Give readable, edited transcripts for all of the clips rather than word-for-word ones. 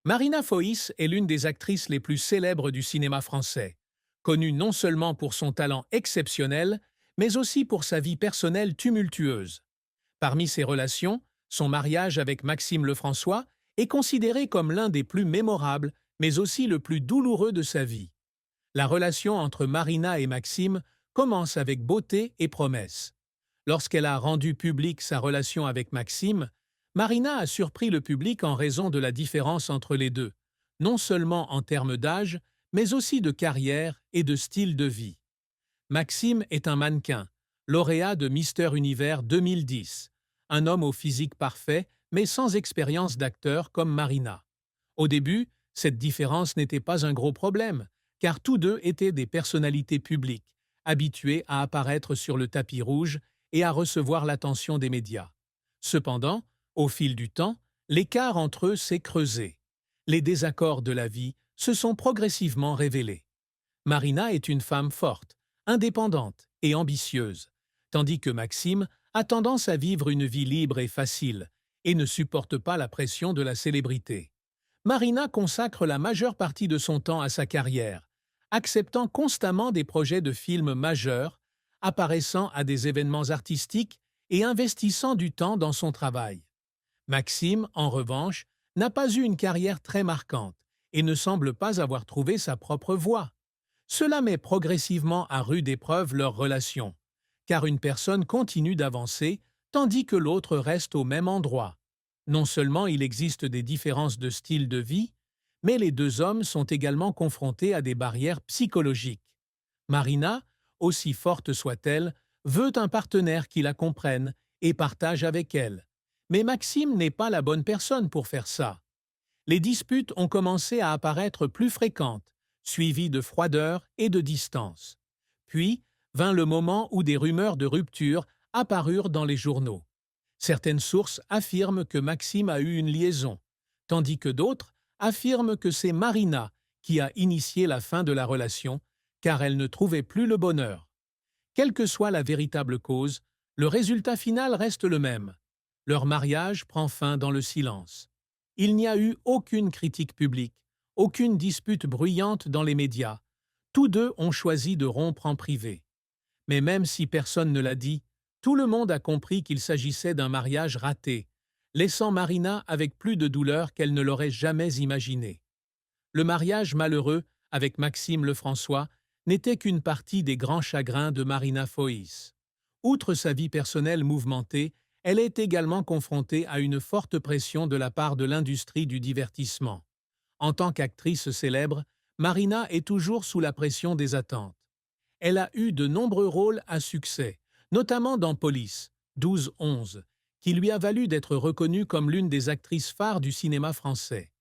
Marina Foïs est l'une des actrices les plus célèbres du cinéma français, connue non seulement pour son talent exceptionnel, mais aussi pour sa vie personnelle tumultueuse. Parmi ses relations, son mariage avec Maxime Lefrançois est considéré comme l'un des plus mémorables, mais aussi le plus douloureux de sa vie. La relation entre Marina et Maxime commence avec beauté et promesse. Lorsqu'elle a rendu publique sa relation avec Maxime, Marina a surpris le public en raison de la différence entre les deux, non seulement en termes d'âge, mais aussi de carrière et de style de vie. Maxime est un mannequin, lauréat de Mister Univers 2010, un homme au physique parfait, mais sans expérience d'acteur comme Marina. Au début, cette différence n'était pas un gros problème, car tous deux étaient des personnalités publiques, habituées à apparaître sur le tapis rouge et à recevoir l'attention des médias. Cependant, au fil du temps, l'écart entre eux s'est creusé. Les désaccords de la vie se sont progressivement révélés. Marina est une femme forte, indépendante et ambitieuse, tandis que Maxime a tendance à vivre une vie libre et facile et ne supporte pas la pression de la célébrité. Marina consacre la majeure partie de son temps à sa carrière, acceptant constamment des projets de films majeurs, apparaissant à des événements artistiques et investissant du temps dans son travail. Maxime, en revanche, n'a pas eu une carrière très marquante et ne semble pas avoir trouvé sa propre voie. Cela met progressivement à rude épreuve leur relation, car une personne continue d'avancer tandis que l'autre reste au même endroit. Non seulement il existe des différences de style de vie, mais les deux hommes sont également confrontés à des barrières psychologiques. Marina, aussi forte soit-elle, veut un partenaire qui la comprenne et partage avec elle. Mais Maxime n'est pas la bonne personne pour faire ça. Les disputes ont commencé à apparaître plus fréquentes, suivies de froideur et de distance. Puis vint le moment où des rumeurs de rupture apparurent dans les journaux. Certaines sources affirment que Maxime a eu une liaison, tandis que d'autres affirment que c'est Marina qui a initié la fin de la relation, car elle ne trouvait plus le bonheur. Quelle que soit la véritable cause, le résultat final reste le même. Leur mariage prend fin dans le silence. Il n'y a eu aucune critique publique, aucune dispute bruyante dans les médias. Tous deux ont choisi de rompre en privé. Mais même si personne ne l'a dit, tout le monde a compris qu'il s'agissait d'un mariage raté, laissant Marina avec plus de douleur qu'elle ne l'aurait jamais imaginé. Le mariage malheureux avec Maxime Lefrançois n'était qu'une partie des grands chagrins de Marina Foïs. Outre sa vie personnelle mouvementée, elle est également confrontée à une forte pression de la part de l'industrie du divertissement. En tant qu'actrice célèbre, Marina est toujours sous la pression des attentes. Elle a eu de nombreux rôles à succès, notamment dans Police, 12-11, qui lui a valu d'être reconnue comme l'une des actrices phares du cinéma français.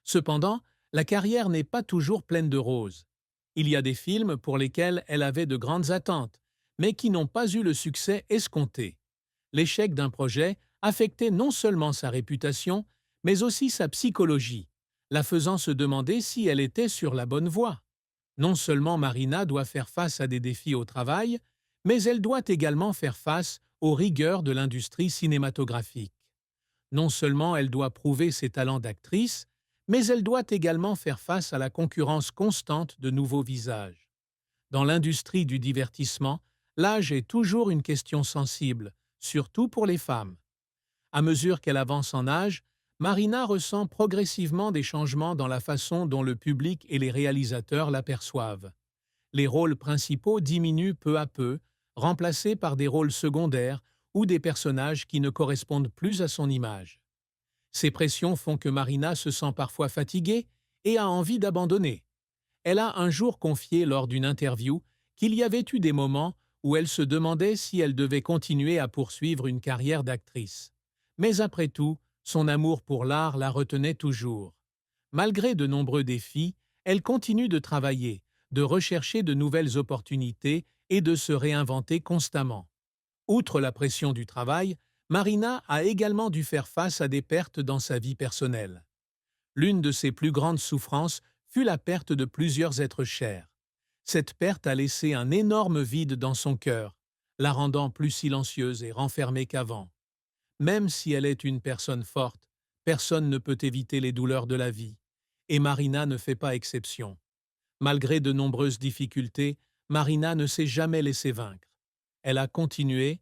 Cependant, la carrière n'est pas toujours pleine de roses. Il y a des films pour lesquels elle avait de grandes attentes, mais qui n'ont pas eu le succès escompté. L'échec d'un projet affectait non seulement sa réputation, mais aussi sa psychologie, la faisant se demander si elle était sur la bonne voie. Non seulement Marina doit faire face à des défis au travail, mais elle doit également faire face aux rigueurs de l'industrie cinématographique. Non seulement elle doit prouver ses talents d'actrice, mais elle doit également faire face à la concurrence constante de nouveaux visages. Dans l'industrie du divertissement, l'âge est toujours une question sensible, surtout pour les femmes. À mesure qu'elle avance en âge, Marina ressent progressivement des changements dans la façon dont le public et les réalisateurs l'aperçoivent. Les rôles principaux diminuent peu à peu, remplacés par des rôles secondaires ou des personnages qui ne correspondent plus à son image. Ces pressions font que Marina se sent parfois fatiguée et a envie d'abandonner. Elle a un jour confié lors d'une interview qu'il y avait eu des moments où elle se demandait si elle devait continuer à poursuivre une carrière d'actrice. Mais après tout, son amour pour l'art la retenait toujours. Malgré de nombreux défis, elle continue de travailler, de rechercher de nouvelles opportunités et de se réinventer constamment. Outre la pression du travail, Marina a également dû faire face à des pertes dans sa vie personnelle. L'une de ses plus grandes souffrances fut la perte de plusieurs êtres chers. Cette perte a laissé un énorme vide dans son cœur, la rendant plus silencieuse et renfermée qu'avant. Même si elle est une personne forte, personne ne peut éviter les douleurs de la vie, Et Marina ne fait pas exception. Malgré de nombreuses difficultés, Marina ne s'est jamais laissée vaincre. Elle a continué,